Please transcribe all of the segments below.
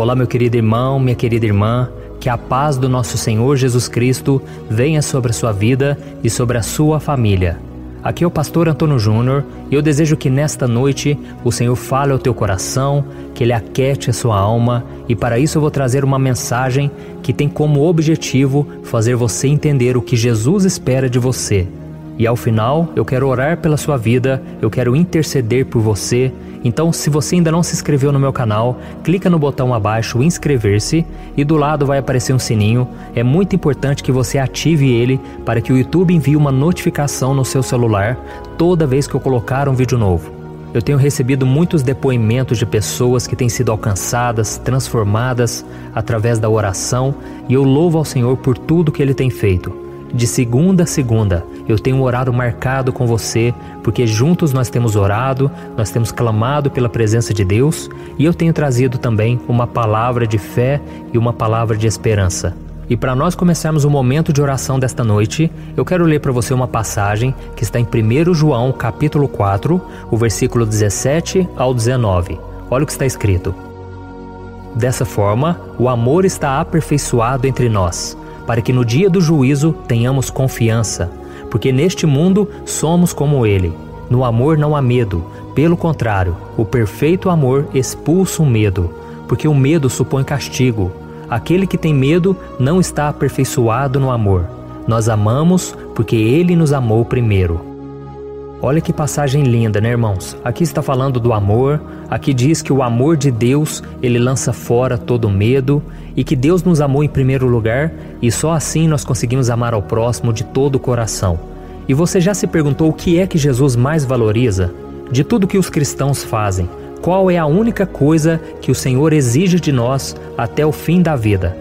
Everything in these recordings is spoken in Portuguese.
Olá, meu querido irmão, minha querida irmã, que a paz do nosso Senhor Jesus Cristo venha sobre a sua vida e sobre a sua família. Aqui é o pastor Antônio Júnior e eu desejo que nesta noite o Senhor fale ao teu coração, que Ele aquete a sua alma, e para isso eu vou trazer uma mensagem que tem como objetivo fazer você entender o que Jesus espera de você. E ao final eu quero orar pela sua vida, eu quero interceder por você. Então, se você ainda não se inscreveu no meu canal, clica no botão abaixo inscrever-se e do lado vai aparecer um sininho. É muito importante que você ative ele para que o YouTube envie uma notificação no seu celular toda vez que eu colocar um vídeo novo. Eu tenho recebido muitos depoimentos de pessoas que têm sido alcançadas, transformadas através da oração, e eu louvo ao Senhor por tudo que Ele tem feito. De segunda a segunda, eu tenho um horário marcado com você, porque juntos nós temos orado, nós temos clamado pela presença de Deus, e eu tenho trazido também uma palavra de fé e uma palavra de esperança. E para nós começarmos o momento de oração desta noite, eu quero ler para você uma passagem que está em 1 João capítulo 4, o versículo 17 ao 19. Olha o que está escrito. Dessa forma, o amor está aperfeiçoado entre nós, para que no dia do juízo tenhamos confiança, porque neste mundo somos como Ele. No amor não há medo, pelo contrário, o perfeito amor expulsa o medo, porque o medo supõe castigo. Aquele que tem medo não está aperfeiçoado no amor. Nós amamos porque Ele nos amou primeiro. Olha que passagem linda, né, irmãos? Aqui está falando do amor, aqui diz que o amor de Deus, Ele lança fora todo medo, e que Deus nos amou em primeiro lugar, e só assim nós conseguimos amar ao próximo de todo o coração. E você já se perguntou o que é que Jesus mais valoriza? De tudo que os cristãos fazem, qual é a única coisa que o Senhor exige de nós até o fim da vida?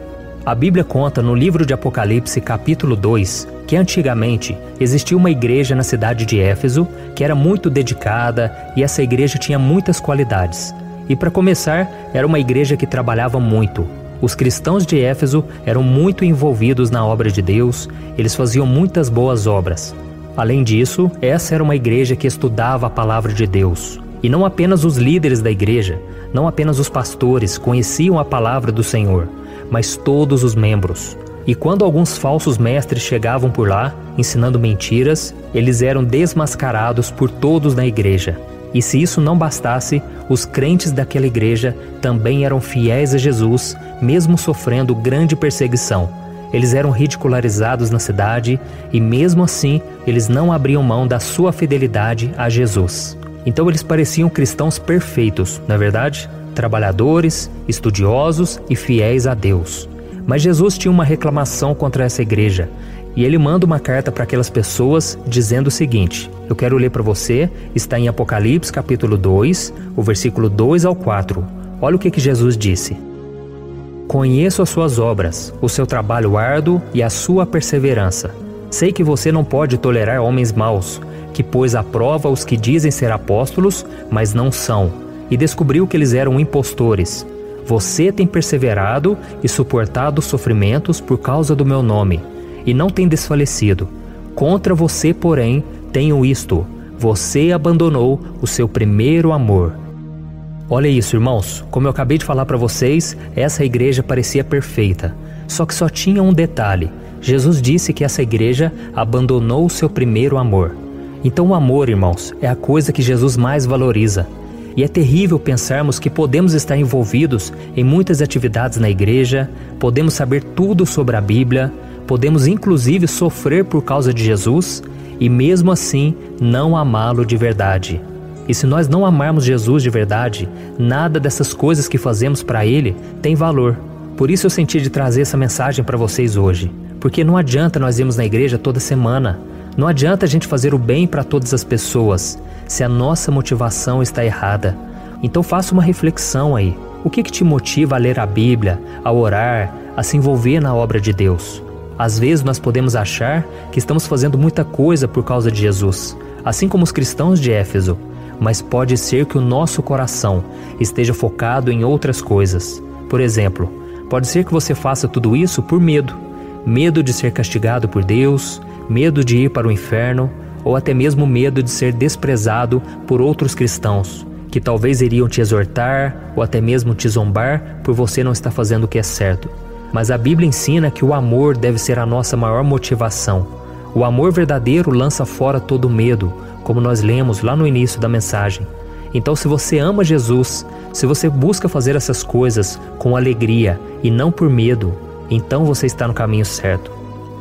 A Bíblia conta no livro de Apocalipse, capítulo 2, que antigamente existia uma igreja na cidade de Éfeso que era muito dedicada, e essa igreja tinha muitas qualidades. E para começar, era uma igreja que trabalhava muito. Os cristãos de Éfeso eram muito envolvidos na obra de Deus, eles faziam muitas boas obras. Além disso, essa era uma igreja que estudava a palavra de Deus. E não apenas os líderes da igreja, não apenas os pastores conheciam a palavra do Senhor, mas todos os membros. E quando alguns falsos mestres chegavam por lá, ensinando mentiras, eles eram desmascarados por todos na igreja. E se isso não bastasse, os crentes daquela igreja também eram fiéis a Jesus, mesmo sofrendo grande perseguição. Eles eram ridicularizados na cidade e mesmo assim, eles não abriam mão da sua fidelidade a Jesus. Então eles pareciam cristãos perfeitos, não é verdade? Trabalhadores, estudiosos e fiéis a Deus. Mas Jesus tinha uma reclamação contra essa igreja, e Ele manda uma carta para aquelas pessoas dizendo o seguinte, eu quero ler para você, está em Apocalipse capítulo 2, o versículo 2 ao 4. Olha o que Jesus disse. Conheço as suas obras, o seu trabalho árduo e a sua perseverança. Sei que você não pode tolerar homens maus, que pôs à prova os que dizem ser apóstolos, mas não são, e descobriu que eles eram impostores. Você tem perseverado e suportado os sofrimentos por causa do meu nome, e não tem desfalecido. Contra você, porém, tenho isto: você abandonou o seu primeiro amor. Olha isso, irmãos, como eu acabei de falar para vocês, essa igreja parecia perfeita. Só que só tinha um detalhe: Jesus disse que essa igreja abandonou o seu primeiro amor. Então o amor, irmãos, é a coisa que Jesus mais valoriza. E é terrível pensarmos que podemos estar envolvidos em muitas atividades na igreja, podemos saber tudo sobre a Bíblia, podemos inclusive sofrer por causa de Jesus e mesmo assim não amá-lo de verdade. E se nós não amarmos Jesus de verdade, nada dessas coisas que fazemos para Ele tem valor. Por isso eu senti de trazer essa mensagem para vocês hoje. Porque não adianta nós irmos na igreja toda semana, não adianta a gente fazer o bem para todas as pessoas, se a nossa motivação está errada. Então faça uma reflexão aí. O que te motiva a ler a Bíblia, a orar, a se envolver na obra de Deus? Às vezes nós podemos achar que estamos fazendo muita coisa por causa de Jesus, assim como os cristãos de Éfeso, mas pode ser que o nosso coração esteja focado em outras coisas. Por exemplo, pode ser que você faça tudo isso por medo. Medo de ser castigado por Deus, medo de ir para o inferno, ou até mesmo medo de ser desprezado por outros cristãos, que talvez iriam te exortar ou até mesmo te zombar por você não estar fazendo o que é certo. Mas a Bíblia ensina que o amor deve ser a nossa maior motivação. O amor verdadeiro lança fora todo medo, como nós lemos lá no início da mensagem. Então, se você ama Jesus, se você busca fazer essas coisas com alegria e não por medo, então você está no caminho certo.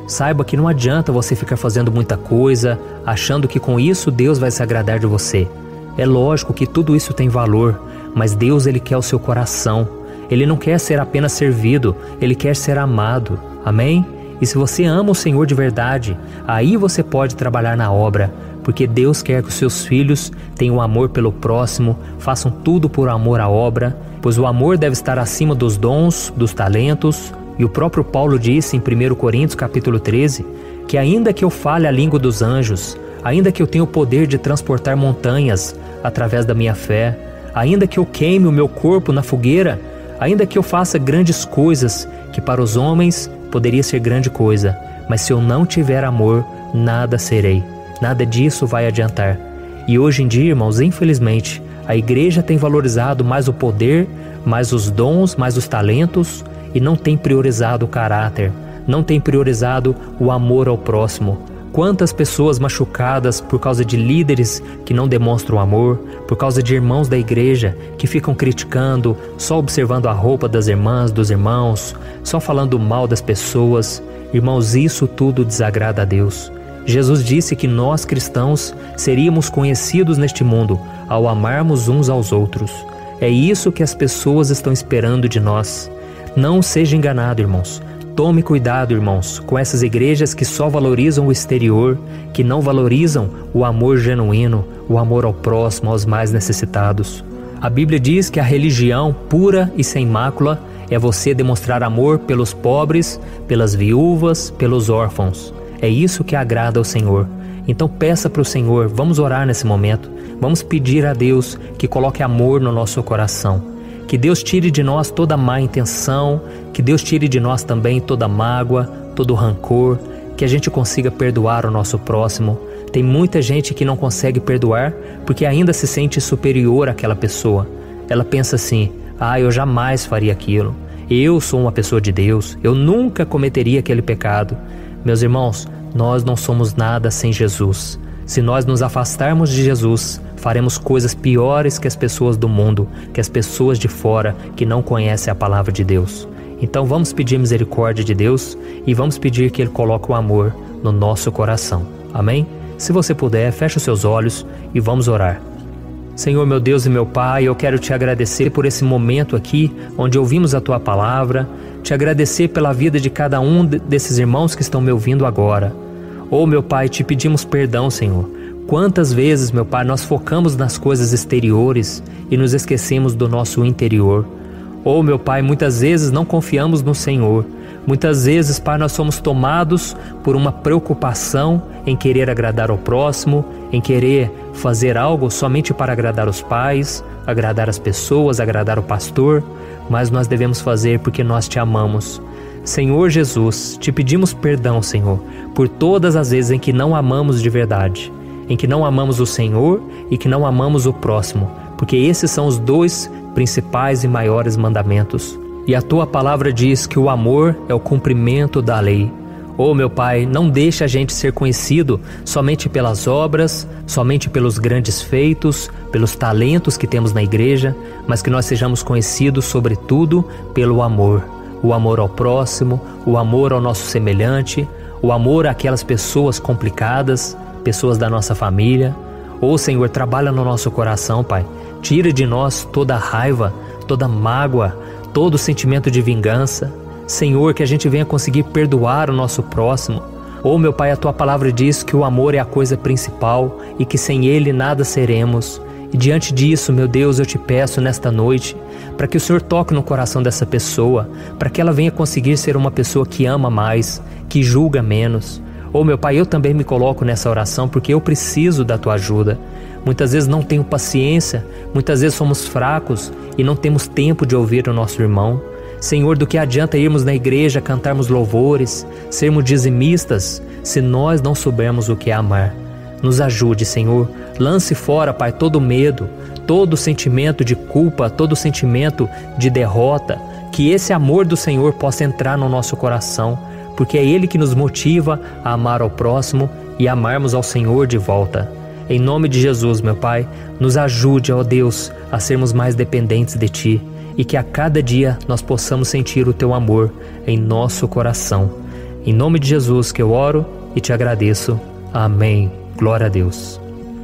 Saiba que não adianta você ficar fazendo muita coisa, achando que com isso Deus vai se agradar de você. É lógico que tudo isso tem valor, mas Deus, Ele quer o seu coração. Ele não quer ser apenas servido, Ele quer ser amado. Amém? E se você ama o Senhor de verdade, aí você pode trabalhar na obra, porque Deus quer que os seus filhos tenham amor pelo próximo, façam tudo por amor à obra, pois o amor deve estar acima dos dons, dos talentos. E o próprio Paulo disse em 1 Coríntios capítulo 13, que ainda que eu fale a língua dos anjos, ainda que eu tenha o poder de transportar montanhas através da minha fé, ainda que eu queime o meu corpo na fogueira, ainda que eu faça grandes coisas, que para os homens poderia ser grande coisa, mas se eu não tiver amor, nada serei. Nada disso vai adiantar. E hoje em dia, irmãos, infelizmente, a igreja tem valorizado mais o poder, mais os dons, mais os talentos, e não tem priorizado o caráter, não tem priorizado o amor ao próximo. Quantas pessoas machucadas por causa de líderes que não demonstram amor, por causa de irmãos da igreja que ficam criticando, só observando a roupa das irmãs, dos irmãos, só falando mal das pessoas. Irmãos, isso tudo desagrada a Deus. Jesus disse que nós cristãos seríamos conhecidos neste mundo ao amarmos uns aos outros. É isso que as pessoas estão esperando de nós. Não seja enganado, irmãos. Tome cuidado, irmãos, com essas igrejas que só valorizam o exterior, que não valorizam o amor genuíno, o amor ao próximo, aos mais necessitados. A Bíblia diz que a religião pura e sem mácula é você demonstrar amor pelos pobres, pelas viúvas, pelos órfãos. É isso que agrada ao Senhor. Então peça para o Senhor, vamos orar nesse momento, vamos pedir a Deus que coloque amor no nosso coração. Que Deus tire de nós toda má intenção, que Deus tire de nós também toda mágoa, todo rancor, que a gente consiga perdoar o nosso próximo. Tem muita gente que não consegue perdoar porque ainda se sente superior àquela pessoa. Ela pensa assim, eu jamais faria aquilo, eu sou uma pessoa de Deus, eu nunca cometeria aquele pecado. Meus irmãos, nós não somos nada sem Jesus. Se nós nos afastarmos de Jesus, faremos coisas piores que as pessoas do mundo, que as pessoas de fora que não conhecem a palavra de Deus. Então vamos pedir misericórdia de Deus e vamos pedir que Ele coloque o amor no nosso coração. Amém? Se você puder, feche os seus olhos e vamos orar. Senhor, meu Deus e meu Pai, eu quero te agradecer por esse momento aqui onde ouvimos a Tua palavra, te agradecer pela vida de cada um desses irmãos que estão me ouvindo agora. Meu Pai, te pedimos perdão, Senhor. Quantas vezes, meu Pai, nós focamos nas coisas exteriores e nos esquecemos do nosso interior. Meu Pai, muitas vezes não confiamos no Senhor. Muitas vezes, Pai, nós somos tomados por uma preocupação em querer agradar ao próximo, em querer fazer algo somente para agradar os pais, agradar as pessoas, agradar o pastor, mas nós devemos fazer porque nós te amamos. Senhor Jesus, te pedimos perdão, Senhor, por todas as vezes em que não amamos de verdade, em que não amamos o Senhor e que não amamos o próximo, porque esses são os dois principais e maiores mandamentos. E a Tua palavra diz que o amor é o cumprimento da lei. Meu Pai, não deixa a gente ser conhecido somente pelas obras, somente pelos grandes feitos, pelos talentos que temos na igreja, mas que nós sejamos conhecidos sobretudo pelo amor. O amor ao próximo, o amor ao nosso semelhante, o amor àquelas pessoas complicadas, pessoas da nossa família. Senhor, trabalha no nosso coração, Pai. Tira de nós toda raiva, toda mágoa, todo sentimento de vingança. Senhor, que a gente venha conseguir perdoar o nosso próximo. Meu Pai, a Tua palavra diz que o amor é a coisa principal e que sem ele nada seremos. E diante disso, meu Deus, eu te peço nesta noite, para que o Senhor toque no coração dessa pessoa, para que ela venha conseguir ser uma pessoa que ama mais, que julga menos. Meu Pai, eu também me coloco nessa oração porque eu preciso da Tua ajuda. Muitas vezes não tenho paciência, muitas vezes somos fracos e não temos tempo de ouvir o nosso irmão. Senhor, do que adianta irmos na igreja, cantarmos louvores, sermos dizimistas, se nós não soubermos o que é amar? Nos ajude, Senhor. Lance fora, Pai, todo medo, todo sentimento de culpa, todo sentimento de derrota. Que esse amor do Senhor possa entrar no nosso coração, porque é Ele que nos motiva a amar ao próximo e amarmos ao Senhor de volta. Em nome de Jesus, meu Pai, nos ajude, ó Deus, a sermos mais dependentes de Ti e que a cada dia nós possamos sentir o Teu amor em nosso coração. Em nome de Jesus que eu oro e te agradeço. Amém. Glória a Deus.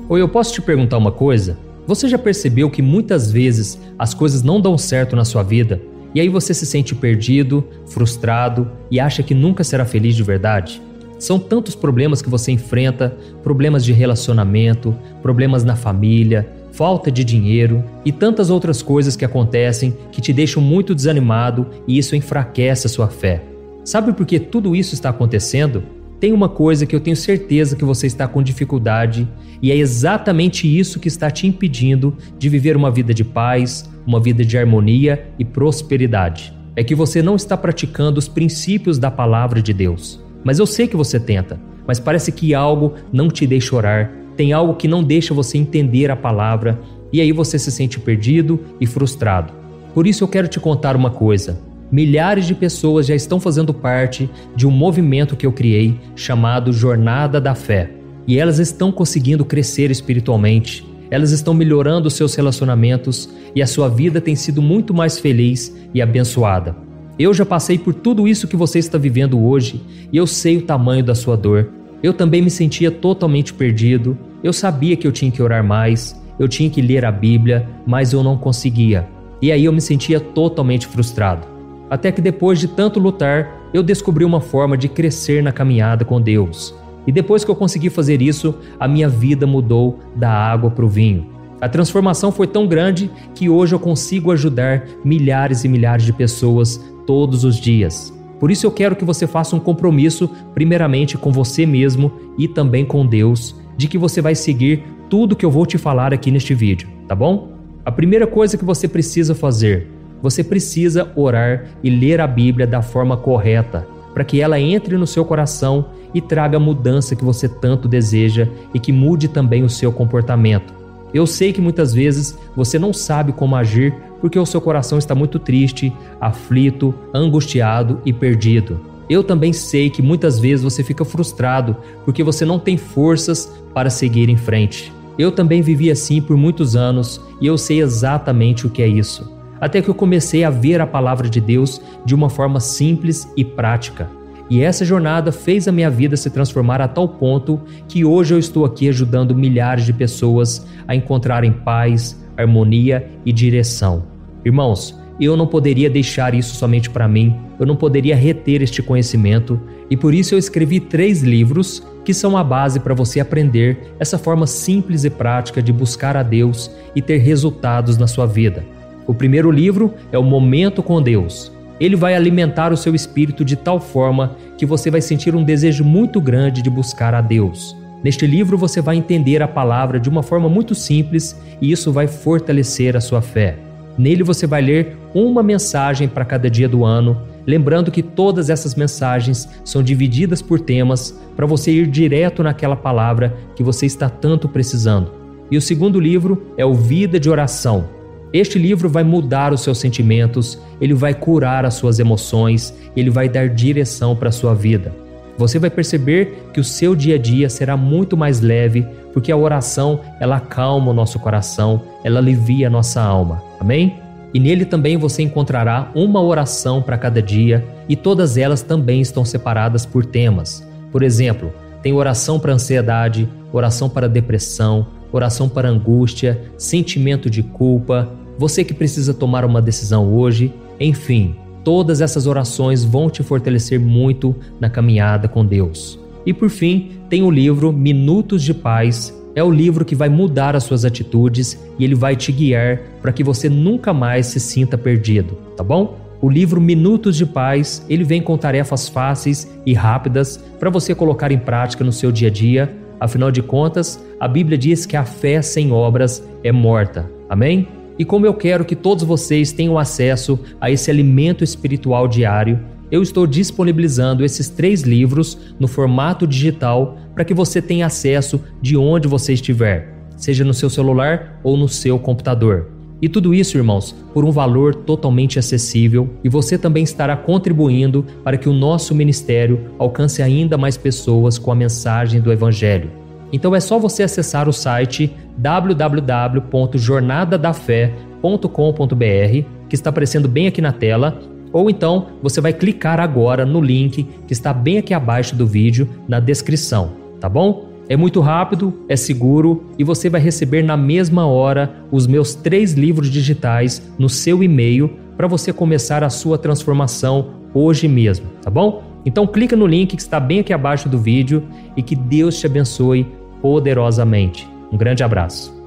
Oi, eu posso te perguntar uma coisa? Você já percebeu que muitas vezes as coisas não dão certo na sua vida e aí você se sente perdido, frustrado e acha que nunca será feliz de verdade? São tantos problemas que você enfrenta, problemas de relacionamento, problemas na família, falta de dinheiro e tantas outras coisas que acontecem que te deixam muito desanimado e isso enfraquece a sua fé. Sabe por que tudo isso está acontecendo? Tem uma coisa que eu tenho certeza que você está com dificuldade e é exatamente isso que está te impedindo de viver uma vida de paz, uma vida de harmonia e prosperidade. É que você não está praticando os princípios da palavra de Deus. Mas eu sei que você tenta, mas parece que algo não te deixa orar, tem algo que não deixa você entender a palavra e aí você se sente perdido e frustrado. Por isso eu quero te contar uma coisa. Milhares de pessoas já estão fazendo parte de um movimento que eu criei chamado Jornada da Fé. E elas estão conseguindo crescer espiritualmente, elas estão melhorando os seus relacionamentos e a sua vida tem sido muito mais feliz e abençoada. Eu já passei por tudo isso que você está vivendo hoje e eu sei o tamanho da sua dor. Eu também me sentia totalmente perdido, eu sabia que eu tinha que orar mais, eu tinha que ler a Bíblia, mas eu não conseguia. E aí eu me sentia totalmente frustrado. Até que depois de tanto lutar, eu descobri uma forma de crescer na caminhada com Deus. E depois que eu consegui fazer isso, a minha vida mudou da água para o vinho. A transformação foi tão grande que hoje eu consigo ajudar milhares e milhares de pessoas todos os dias. Por isso eu quero que você faça um compromisso, primeiramente com você mesmo e também com Deus, de que você vai seguir tudo que eu vou te falar aqui neste vídeo, tá bom? A primeira coisa que você precisa fazer, você precisa orar e ler a Bíblia da forma correta, para que ela entre no seu coração e traga a mudança que você tanto deseja e que mude também o seu comportamento. Eu sei que muitas vezes você não sabe como agir porque o seu coração está muito triste, aflito, angustiado e perdido. Eu também sei que muitas vezes você fica frustrado porque você não tem forças para seguir em frente. Eu também vivi assim por muitos anos e eu sei exatamente o que é isso. Até que eu comecei a ver a palavra de Deus de uma forma simples e prática. E essa jornada fez a minha vida se transformar a tal ponto que hoje eu estou aqui ajudando milhares de pessoas a encontrarem paz, harmonia e direção. Irmãos, eu não poderia deixar isso somente para mim, eu não poderia reter este conhecimento e por isso eu escrevi 3 livros que são a base para você aprender essa forma simples e prática de buscar a Deus e ter resultados na sua vida. O primeiro livro é o Momento com Deus. Ele vai alimentar o seu espírito de tal forma que você vai sentir um desejo muito grande de buscar a Deus. Neste livro você vai entender a palavra de uma forma muito simples e isso vai fortalecer a sua fé. Nele você vai ler uma mensagem para cada dia do ano, lembrando que todas essas mensagens são divididas por temas para você ir direto naquela palavra que você está tanto precisando. E o segundo livro é o Vida de Oração. Este livro vai mudar os seus sentimentos, ele vai curar as suas emoções, ele vai dar direção para a sua vida. Você vai perceber que o seu dia a dia será muito mais leve, porque a oração, ela acalma o nosso coração, ela alivia a nossa alma. Amém? E nele também você encontrará uma oração para cada dia e todas elas também estão separadas por temas. Por exemplo, tem oração para ansiedade, oração para depressão, oração para angústia, sentimento de culpa, você que precisa tomar uma decisão hoje, enfim, todas essas orações vão te fortalecer muito na caminhada com Deus. E por fim, tem o livro Minutos de Paz, é o livro que vai mudar as suas atitudes e ele vai te guiar para que você nunca mais se sinta perdido, tá bom? O livro Minutos de Paz, ele vem com tarefas fáceis e rápidas para você colocar em prática no seu dia a dia. Afinal de contas, a Bíblia diz que a fé sem obras é morta. Amém? E como eu quero que todos vocês tenham acesso a esse alimento espiritual diário, eu estou disponibilizando esses 3 livros no formato digital para que você tenha acesso de onde você estiver, seja no seu celular ou no seu computador. E tudo isso, irmãos, por um valor totalmente acessível, e você também estará contribuindo para que o nosso ministério alcance ainda mais pessoas com a mensagem do Evangelho. Então é só você acessar o site www.jornadadafé.com.br, que está aparecendo bem aqui na tela, ou então você vai clicar agora no link que está bem aqui abaixo do vídeo, na descrição, tá bom? É muito rápido, é seguro e você vai receber na mesma hora os meus 3 livros digitais no seu e-mail para você começar a sua transformação hoje mesmo, tá bom? Então clica no link que está bem aqui abaixo do vídeo e que Deus te abençoe poderosamente. Um grande abraço.